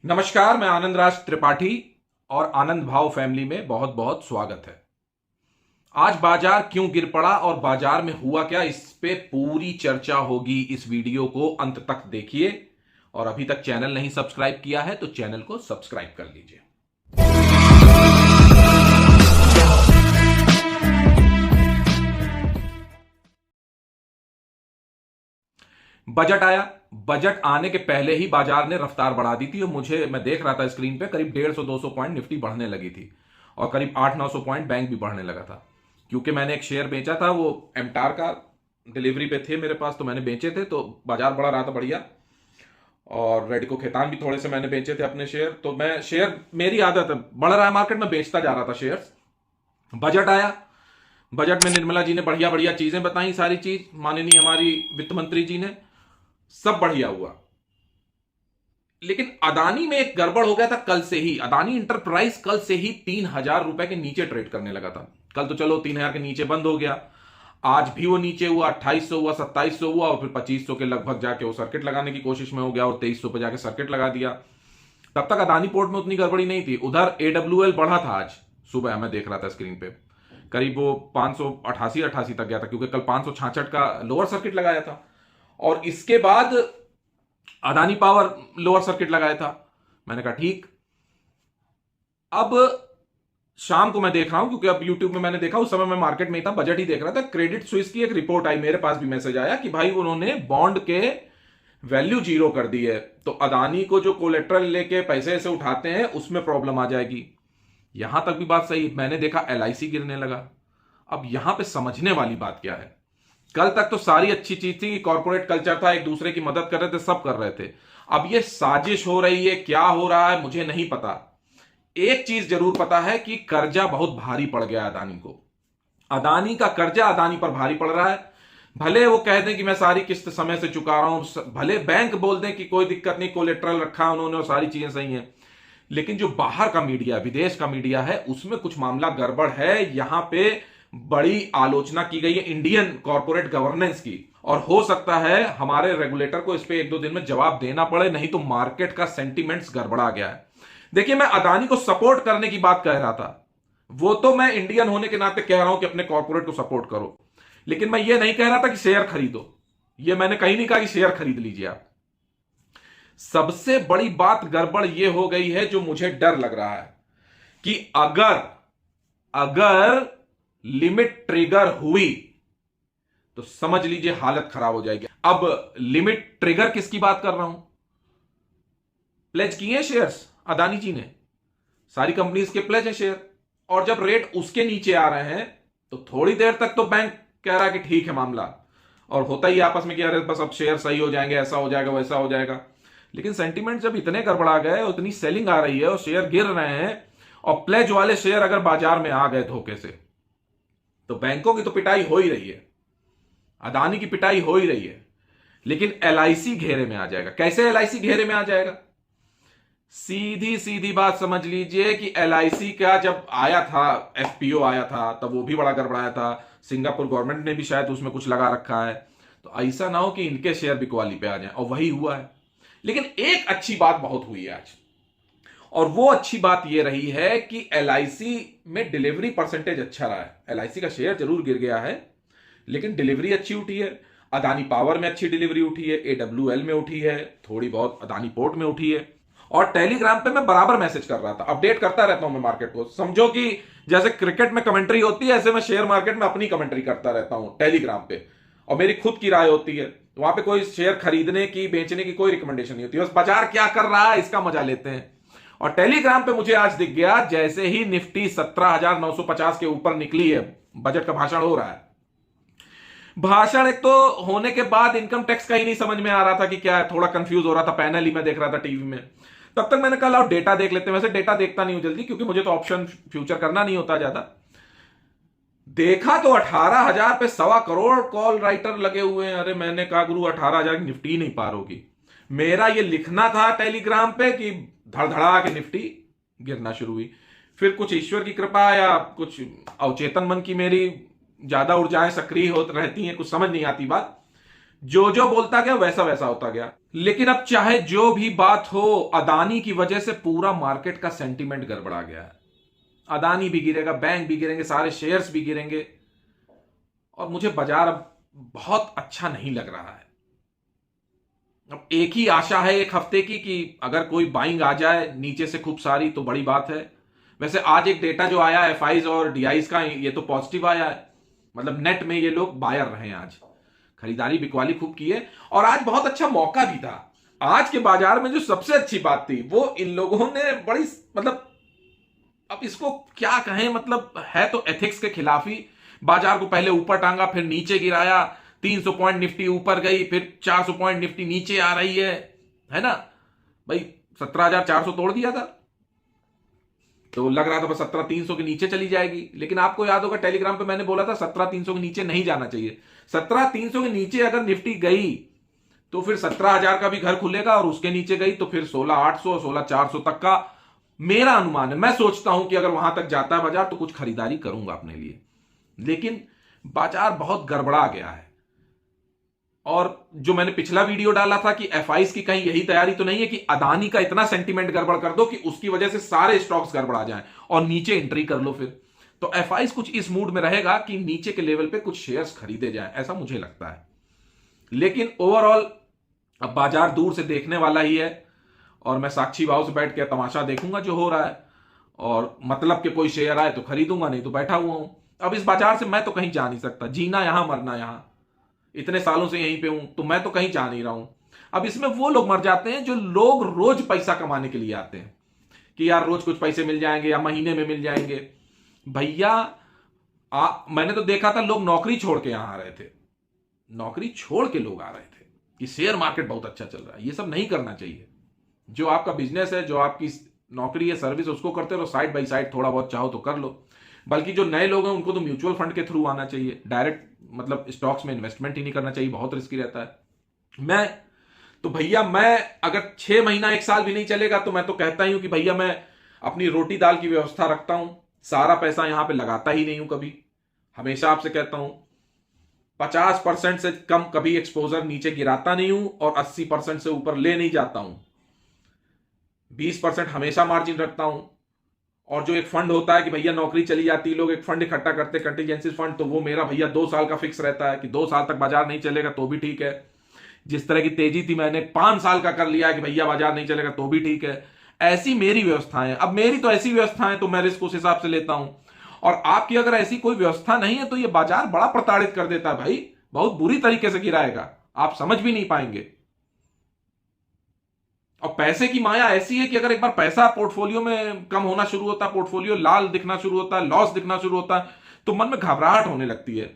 नमस्कार, मैं आनंद राज त्रिपाठी और आनंद भाव फैमिली में बहुत बहुत स्वागत है। आज बाजार क्यों गिर पड़ा और बाजार में हुआ क्या, इस पे पूरी चर्चा होगी। इस वीडियो को अंत तक देखिए और अभी तक चैनल नहीं सब्सक्राइब किया है तो चैनल को सब्सक्राइब कर लीजिए। बजट आया। बजट आने के पहले ही बाजार ने रफ्तार बढ़ा दी थी और मैं देख रहा था स्क्रीन पे, करीब 150-200 पॉइंट निफ्टी बढ़ने लगी थी और करीब 800-900 पॉइंट बैंक भी बढ़ने लगा था। क्योंकि मैंने एक शेयर बेचा था, वो एमटार का डिलीवरी पे थे मेरे पास, तो मैंने बेचे थे, तो बाजार बढ़ा रहा था बढ़िया। और रेडिको खेतान भी थोड़े से मैंने बेचे थे अपने शेयर। तो मैं शेयर, मेरी आदत है, बढ़ रहा है मार्केट में बेचता जा रहा था शेयर। बजट आया। बजट में निर्मला जी ने बढ़िया बढ़िया चीजें बताई, सारी चीज माननीय हमारी वित्त मंत्री जी ने, सब बढ़िया हुआ। लेकिन अदानी में एक गड़बड़ हो गया था कल से ही। अदानी इंटरप्राइज कल से ही 3,000 रुपए के नीचे ट्रेड करने लगा था। कल तो चलो 3,000 के नीचे बंद हो गया, आज भी वो नीचे हुआ, 2800 हुआ, 2700 हुआ और फिर 2500 के लगभग जाके वो सर्किट लगाने की कोशिश में हो गया और 2300 पे जाके सर्किट लगा दिया। तब तक अदानी पोर्ट में उतनी गड़बड़ी नहीं थी। उधर एडब्ल्यूएल बढ़ा था, आज सुबह मैं देख रहा था स्क्रीन पे, करीब वो 588 तक गया था, क्योंकि कल 566 का लोअर सर्किट लगाया था। और इसके बाद अदानी पावर लोअर सर्किट लगाया था। मैंने कहा ठीक। अब शाम को मैं देख रहा हूं, क्योंकि अब यूट्यूब में मैंने देखा, उस समय मैं मार्केट में ही था, बजट ही देख रहा था। क्रेडिट स्विस की एक रिपोर्ट आई, मेरे पास भी मैसेज आया कि भाई उन्होंने बॉन्ड के वैल्यू जीरो कर दी है, तो अदानी को जो कोलेट्रल लेके पैसे से उठाते हैं उसमें प्रॉब्लम आ जाएगी। यहां तक भी बात सही। मैंने देखा एलआईसी गिरने लगा। अब यहां पे समझने वाली बात क्या है, कल तक तो सारी अच्छी चीज थी, कॉर्पोरेट कल्चर था, एक दूसरे की मदद कर रहे थे, सब कर रहे थे। अब ये साजिश हो रही है, क्या हो रहा है मुझे नहीं पता। एक चीज जरूर पता है कि कर्जा बहुत भारी पड़ गया अदानी को। अदानी का कर्जा अदानी पर भारी पड़ रहा है। भले वो कह दें कि मैं सारी किस्त समय से चुका रहा हूं, भले बैंक बोल दें कि कोई दिक्कत नहीं, कोलेट्रल रखा उन्होंने और सारी चीजें सही हैं, लेकिन जो बाहर का मीडिया, विदेश का मीडिया है, उसमें कुछ मामला गड़बड़ है। यहां पे बड़ी आलोचना की गई है इंडियन कॉर्पोरेट गवर्नेंस की, और हो सकता है हमारे रेगुलेटर को इस पे 1-2 दिन में जवाब देना पड़े, नहीं तो मार्केट का सेंटीमेंट्स गड़बड़ा गया है। देखिए, मैं अदानी को सपोर्ट करने की बात कह रहा था, वो तो मैं इंडियन होने के नाते कह रहा हूं कि अपने कॉर्पोरेट को सपोर्ट करो, लेकिन मैं ये नहीं कह रहा था कि शेयर खरीदो। ये मैंने कहीं नहीं कहा कि शेयर खरीद लीजिए आप। सबसे बड़ी बात गड़बड़ ये हो गई है, जो मुझे डर लग रहा है कि अगर अगर लिमिट ट्रिगर हुई तो समझ लीजिए हालत खराब हो जाएगी। अब लिमिट ट्रिगर किसकी बात कर रहा हूं, प्लेज किए शेयर्स अदानी जी ने, सारी कंपनीज के प्लेज है शेयर, और जब रेट उसके नीचे आ रहे हैं तो थोड़ी देर तक तो बैंक कह रहा है कि ठीक है मामला, और होता ही आपस में कि अरे बस अब शेयर सही हो जाएंगे, ऐसा हो जाएगा वैसा हो जाएगा। लेकिन सेंटीमेंट जब इतने गड़बड़ा गए, उतनी सेलिंग आ रही है और शेयर गिर रहे हैं, और प्लेज वाले शेयर अगर बाजार में आ गए धोखे से, तो बैंकों की तो पिटाई हो ही रही है, अदानी की पिटाई हो ही रही है। लेकिन एलआईसी घेरे में आ जाएगा। कैसे एलआईसी घेरे में आ जाएगा? सीधी सीधी बात समझ लीजिए कि एलआईसी का जब आया था, एफपीओ आया था, तब वो भी बड़ा गड़बड़ाया था। सिंगापुर गवर्नमेंट ने भी शायद उसमें कुछ लगा रखा है, तो ऐसा ना हो कि इनके शेयर बिकवाली पे आ जाए, और वही हुआ है। लेकिन एक अच्छी बात बहुत हुई है आज, और वो अच्छी बात ये रही है कि एलआईसी में डिलीवरी परसेंटेज अच्छा रहा है। एलआईसी का शेयर जरूर गिर गया है, लेकिन डिलीवरी अच्छी उठी है। अदानी पावर में अच्छी डिलीवरी उठी है, एडब्ल्यूएल में उठी है, थोड़ी बहुत अदानी पोर्ट में उठी है। और टेलीग्राम पे मैं बराबर मैसेज कर रहा था, अपडेट करता रहता हूं मैं मार्केट को। समझो कि जैसे क्रिकेट में कमेंट्री होती है, ऐसे मैं शेयर मार्केट में अपनी कमेंट्री करता रहता हूं टेलीग्राम पे, और मेरी खुद की राय होती है। वहां पे कोई शेयर खरीदने की, बेचने की कोई रिकमेंडेशन नहीं होती, बस बाजार क्या कर रहा है इसका मजा लेते हैं। और टेलीग्राम पे मुझे आज दिख गया, जैसे ही निफ्टी 17,950 के ऊपर निकली है, बजट का भाषण हो रहा है। भाषण एक तो होने के बाद इनकम टैक्स का ही नहीं समझ में आ रहा था कि क्या है, थोड़ा कंफ्यूज हो रहा था, पैनल ही मैं देख रहा था टीवी में। तब तक मैंने कहा डेटा देख लेते हैं। वैसे डेटा देखता नहीं हूं जल्दी, क्योंकि मुझे तो ऑप्शन फ्यूचर करना नहीं होता ज्यादा। देखा तो 18,000 पे 1.25 करोड़ कॉल राइटर लगे हुए हैं। अरे मैंने कहा गुरु 18,000 की निफ्टी नहीं पार होगी। मेरा ये लिखना था टेलीग्राम पे कि धड़धड़ा के निफ्टी गिरना शुरू हुई। फिर कुछ ईश्वर की कृपा या कुछ अवचेतन मन की मेरी ज्यादा ऊर्जाएं सक्रिय होती रहती हैं, कुछ समझ नहीं आती बात, जो जो बोलता गया वैसा वैसा होता गया। लेकिन अब चाहे जो भी बात हो, अदानी की वजह से पूरा मार्केट का सेंटीमेंट गड़बड़ा गया है। अदानी भी गिरेगा, बैंक भी गिरेंगे, सारे शेयर्स भी गिरेंगे, और मुझे बाजार अब बहुत अच्छा नहीं लग रहा है। अब एक ही आशा है एक हफ्ते की कि अगर कोई बाइंग आ जाए नीचे से खूब सारी तो बड़ी बात है। वैसे आज एक डेटा जो आया एफआईज और डीआईज का, ये तो पॉजिटिव आया है, मतलब नेट में ये लोग बायर रहे हैं, आज खरीदारी बिकवाली खूब की है, और आज बहुत अच्छा मौका भी था। आज के बाजार में जो सबसे अच्छी बात थी वो इन लोगों ने बड़ी, मतलब अब इसको क्या कहें, मतलब है तो एथिक्स के खिलाफ ही। बाजार को पहले ऊपर टांगा, फिर नीचे गिराया, 300 पॉइंट निफ्टी ऊपर गई, फिर 400 पॉइंट निफ्टी नीचे आ रही है ना भाई। 17,400 तोड़ दिया था, तो लग रहा था बस 17,300 के नीचे चली जाएगी, लेकिन आपको याद होगा टेलीग्राम पे मैंने बोला था 17,300 के नीचे नहीं जाना चाहिए। 17,300 के नीचे अगर निफ्टी गई तो फिर 17,000 का भी घर खुलेगा, और उसके नीचे गई तो फिर 16,800 16,400 तक का मेरा अनुमान है। मैं सोचता हूं कि अगर वहां तक जाता है बाजार तो कुछ खरीदारी करूंगा अपने लिए, लेकिन बाजार बहुत गड़बड़ा गया है। और जो मैंने पिछला वीडियो डाला था कि एफआईज की कहीं यही तैयारी तो नहीं है कि अदानी का इतना सेंटीमेंट गड़बड़ कर दो कि उसकी वजह से सारे स्टॉक्स गड़बड़ा जाएं और नीचे एंट्री कर लो फिर। तो एफआईज कुछ इस मूड में रहेगा कि नीचे के लेवल पे कुछ शेयर्स खरीदे जाएं, ऐसा मुझे लगता है। लेकिन ओवरऑल अब बाजार दूर से देखने वाला ही है, और मैं साक्षी भाव से बैठ के तमाशा देखूंगा जो हो रहा है, और मतलब कि कोई शेयर आए तो खरीदूंगा, नहीं तो बैठा हुआ हूं। अब इस बाजार से मैं तो कहीं जा नहीं सकता, जीना यहां मरना यहां, इतने सालों से यहीं पे हूं, तो मैं तो कहीं जा नहीं रहा हूं। अब इसमें वो लोग मर जाते हैं जो लोग रोज पैसा कमाने के लिए आते हैं कि यार रोज कुछ पैसे मिल जाएंगे या महीने में मिल जाएंगे। भैया मैंने तो देखा था लोग नौकरी छोड़ के यहां आ रहे थे, नौकरी छोड़ के लोग आ रहे थे कि शेयर मार्केट बहुत अच्छा चल रहा है। ये सब नहीं करना चाहिए। जो आपका बिजनेस है, जो आपकी नौकरी है, सर्विस, उसको करते रहो, साइड बाई साइड थोड़ा बहुत चाहो तो कर लो। बल्कि जो नए लोग हैं उनको तो म्यूचुअल फंड के थ्रू आना चाहिए, डायरेक्ट मतलब स्टॉक्स में इन्वेस्टमेंट ही नहीं करना चाहिए, बहुत रिस्की रहता है। मैं अगर 6 महीना 1 साल भी नहीं चलेगा तो मैं तो कहता ही हूं कि भैया मैं अपनी रोटी दाल की व्यवस्था रखता हूं, सारा पैसा यहां पे लगाता ही नहीं हूं कभी। हमेशा आपसे कहता हूं 50% से कम कभी एक्सपोजर नीचे गिराता नहीं हूं, और 80% से ऊपर ले नहीं जाता हूं। 20% हमेशा मार्जिन रखता हूं। और जो एक फंड होता है कि भैया नौकरी चली जाती है, लोग एक फंड इकट्ठा करते, कंटीजेंसी फंड, तो वो मेरा भैया 2 साल का फिक्स रहता है कि 2 साल तक बाजार नहीं चलेगा तो भी ठीक है। जिस तरह की तेजी थी मैंने 5 साल का कर लिया है कि भैया बाजार नहीं चलेगा तो भी ठीक है। ऐसी मेरी व्यवस्थाएं, अब मेरी तो ऐसी व्यवस्थाएं, तो मैं रिस्क उस हिसाब से लेता हूं। और आपकी अगर ऐसी कोई व्यवस्था नहीं है तो ये बाजार बड़ा प्रताड़ित कर देता है भाई, बहुत बुरी तरीके से गिराएगा, आप समझ भी नहीं पाएंगे। और पैसे की माया ऐसी है कि अगर एक बार पैसा पोर्टफोलियो में कम होना शुरू होता है, पोर्टफोलियो लाल दिखना शुरू होता है, लॉस दिखना शुरू होता है, तो मन में घबराहट होने लगती है।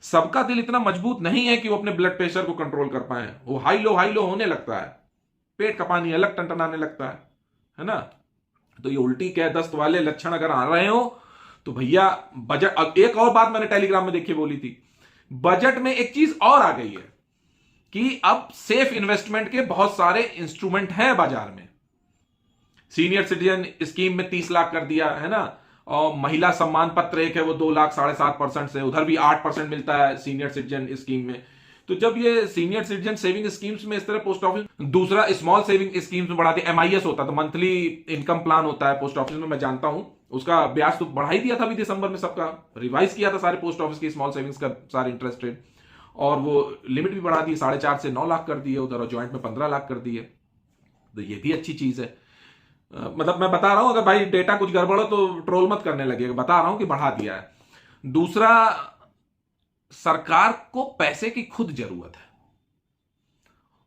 सबका दिल इतना मजबूत नहीं है कि वो अपने ब्लड प्रेशर को कंट्रोल कर पाए, वो हाई लो होने लगता है, पेट का पानी अलग टनटनाने लगता है ना। तो ये उल्टी क्या दस्त वाले लक्षण अगर आ रहे हो तो भैया बजट। अब एक और बात मैंने टेलीग्राम में देखी बोली थी, बजट में एक चीज और आ गई है कि अब सेफ इन्वेस्टमेंट के बहुत सारे इंस्ट्रूमेंट हैं बाजार में। सीनियर सिटीजन स्कीम में 30 लाख कर दिया है ना, और महिला सम्मान पत्र एक है वो 2 लाख 7.5% से, उधर भी 8% मिलता है सीनियर सिटीजन स्कीम में। तो जब ये सीनियर सिटीजन सेविंग स्कीम्स में इस तरह पोस्ट ऑफिस, दूसरा स्मॉल सेविंग स्कीम्स में बढ़ा दिया, एमआईएस होता तो मंथली इनकम प्लान होता है पोस्ट ऑफिस में, मैं जानता हूं, उसका ब्याज तो बढ़ा ही दिया था अभी दिसंबर में, सबका रिवाइज किया था सारे पोस्ट ऑफिस की स्मॉल सेविंग्स का सारे इंटरेस्ट रेट, और वो लिमिट भी बढ़ा दी, 4.5 से 9 लाख कर दिए उधर, और ज्वाइंट में 15 लाख कर दिए। तो ये भी अच्छी चीज है। मतलब मैं बता रहा हूं, अगर भाई डेटा कुछ गड़बड़ हो तो ट्रोल मत करने लगे, बता रहा हूं कि बढ़ा दिया है। दूसरा, सरकार को पैसे की खुद जरूरत है,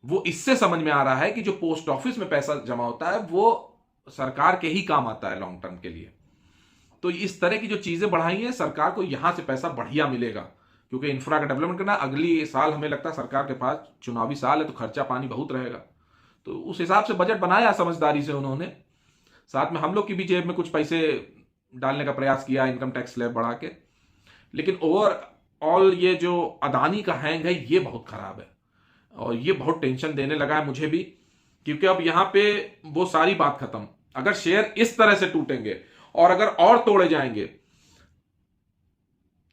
वो इससे समझ में आ रहा है कि जो पोस्ट ऑफिस में पैसा जमा होता है वो सरकार के ही काम आता है लॉन्ग टर्म के लिए। तो इस तरह की जो चीजें बढ़ाई हैं, सरकार को यहां से पैसा बढ़िया मिलेगा, क्योंकि इंफ्रा का डेवलपमेंट करना, अगली साल हमें लगता है सरकार के पास चुनावी साल है तो खर्चा पानी बहुत रहेगा, तो उस हिसाब से बजट बनाया समझदारी से उन्होंने। साथ में हम लोग की भी जेब में कुछ पैसे डालने का प्रयास किया, इनकम टैक्स स्लैब बढ़ा के। लेकिन ओवरऑल ये जो अदानी का हैंग है ये बहुत खराब है, और ये बहुत टेंशन देने लगा है मुझे भी, क्योंकि अब यहां पे वो सारी बात खत्म। अगर शेयर इस तरह से टूटेंगे और अगर और तोड़े जाएंगे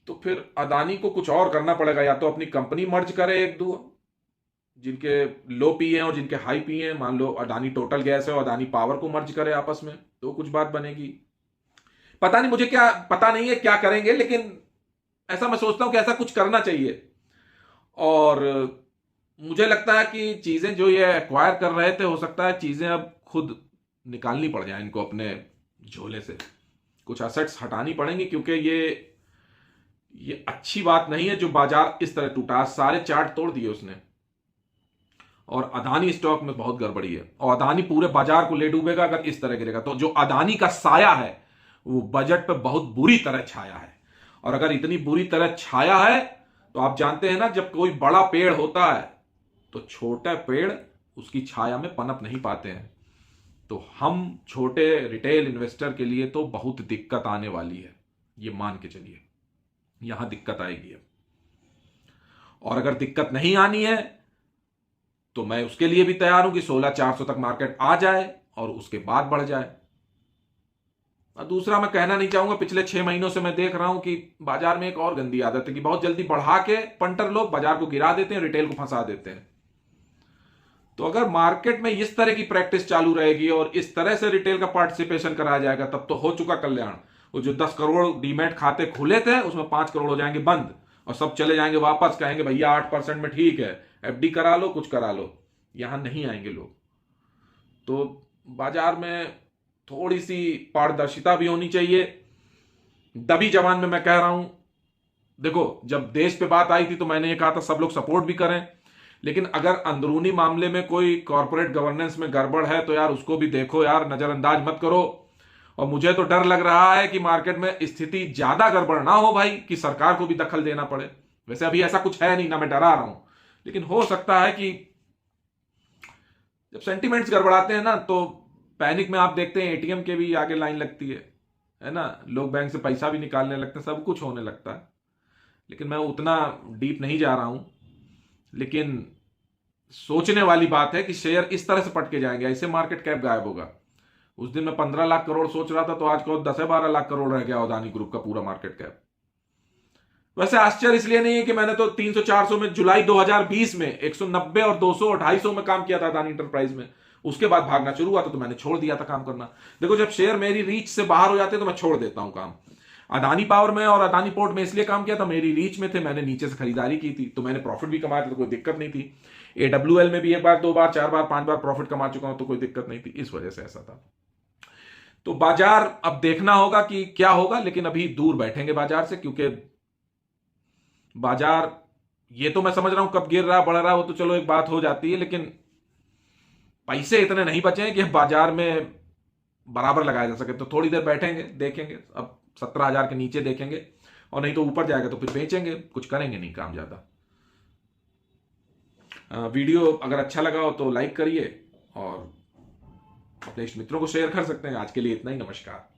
तो फिर अदानी को कुछ और करना पड़ेगा, या तो अपनी कंपनी मर्ज करे एक दो, जिनके लो पी है और जिनके हाई पी है, मान लो अडानी टोटल गैस है और अडानी पावर को मर्ज करे आपस में, तो कुछ बात बनेगी। पता नहीं, मुझे क्या पता नहीं है क्या करेंगे, लेकिन ऐसा मैं सोचता हूं कि ऐसा कुछ करना चाहिए। और मुझे लगता है कि चीजें जो ये एक्वायर कर रहे थे, हो सकता है चीजें अब खुद निकालनी पड़ जाए इनको अपने झोले से, कुछ असेट्स हटानी पड़ेंगी, क्योंकि ये अच्छी बात नहीं है जो बाजार इस तरह टूटा। सारे चार्ट तोड़ दिए उसने, और अदानी स्टॉक में बहुत गड़बड़ी है, और अदानी पूरे बाजार को ले डूबेगा अगर इस तरह गिरेगा। तो जो अदानी का साया है वो बजट पे बहुत बुरी तरह छाया है, और अगर इतनी बुरी तरह छाया है तो आप जानते हैं ना, जब कोई बड़ा पेड़ होता है तो छोटे पेड़ उसकी छाया में पनप नहीं पाते हैं। तो हम छोटे रिटेल इन्वेस्टर के लिए तो बहुत दिक्कत आने वाली है, ये मान के चलिए, यहां दिक्कत आएगी अब। और अगर दिक्कत नहीं आनी है तो मैं उसके लिए भी तैयार हूं कि 16,400 तक मार्केट आ जाए और उसके बाद बढ़ जाए। और दूसरा, मैं कहना नहीं चाहूंगा, पिछले 6 महीनों से मैं देख रहा हूं कि बाजार में एक और गंदी आदत है कि बहुत जल्दी बढ़ा के पंटर लोग बाजार को गिरा देते हैं, रिटेल को फंसा देते हैं। तो अगर मार्केट में इस तरह की प्रैक्टिस चालू रहेगी और इस तरह से रिटेल का पार्टिसिपेशन कराया जाएगा, तब तो हो चुका कल्याण। वो जो 10 करोड़ डीमैट खाते खुले थे उसमें 5 करोड़ हो जाएंगे बंद, और सब चले जाएंगे वापस, कहेंगे भैया 8% में ठीक है, एफडी करा लो, कुछ करा लो। यहां नहीं आएंगे लोग। तो बाजार में थोड़ी सी पारदर्शिता भी होनी चाहिए। दबी जबान में मैं कह रहा हूं, देखो जब देश पे बात आई थी तो मैंने ये कहा था सब लोग सपोर्ट भी करें, लेकिन अगर अंदरूनी मामले में कोई कॉर्पोरेट गवर्नेंस में गड़बड़ है तो यार उसको भी देखो यार, नजरअंदाज मत करो। और मुझे तो डर लग रहा है कि मार्केट में स्थिति ज्यादा गड़बड़ ना हो भाई, कि सरकार को भी दखल देना पड़े। वैसे अभी ऐसा कुछ है नहीं ना, मैं डरा रहा हूं, लेकिन हो सकता है कि जब सेंटिमेंट्स गड़बड़ाते हैं ना तो पैनिक में आप देखते हैं एटीएम के भी आगे लाइन लगती है ना, लोग बैंक से पैसा भी निकालने लगते हैं, सब कुछ होने लगता है। लेकिन मैं उतना डीप नहीं जा रहा हूं, लेकिन सोचने वाली बात है कि शेयर इस तरह से पटके जाएंगे, ऐसे मार्केट कैप गायब होगा। उस दिन मैं 15 लाख करोड़ सोच रहा था, तो आज को 10-12 लाख करोड़ रह गया अदानी ग्रुप का पूरा मार्केट कैप। वैसे आश्चर्य इसलिए नहीं है कि मैंने तो 300-400 में जुलाई 2020 में 190 और 200 और 250 में काम किया था अदानी इंटरप्राइज में। उसके बाद भागना शुरू हुआ तो मैंने छोड़ दिया था काम करना। देखो जब शेयर मेरी रीच से बाहर हो जाते हैं तो मैं छोड़ देता हूं काम। अदानी पावर में और अदानी पोर्ट में इसलिए काम किया था, मेरी रीच में थे, मैंने नीचे से खरीदारी की थी, तो मैंने प्रॉफिट भी कमाया था, तो कोई दिक्कत नहीं थी। AWL में भी 1 बार 2 बार 4 बार 5 बार प्रॉफिट कमा चुका हूं, तो कोई दिक्कत नहीं थी, इस वजह से ऐसा था। तो बाजार अब देखना होगा कि क्या होगा, लेकिन अभी दूर बैठेंगे बाजार से, क्योंकि बाजार, ये तो मैं समझ रहा हूं कब गिर रहा बढ़ रहा हो तो चलो एक बात हो जाती है, लेकिन पैसे इतने नहीं बचे हैं कि बाजार में बराबर लगाया जा सके। तो थोड़ी देर बैठेंगे, देखेंगे, अब 17,000 के नीचे देखेंगे, और नहीं तो ऊपर जाएगा तो फिर बेचेंगे, कुछ करेंगे नहीं काम ज्यादा। वीडियो अगर अच्छा लगा हो तो लाइक करिए और अपने इष्ट मित्रों को शेयर कर सकते हैं। आज के लिए इतना ही, नमस्कार।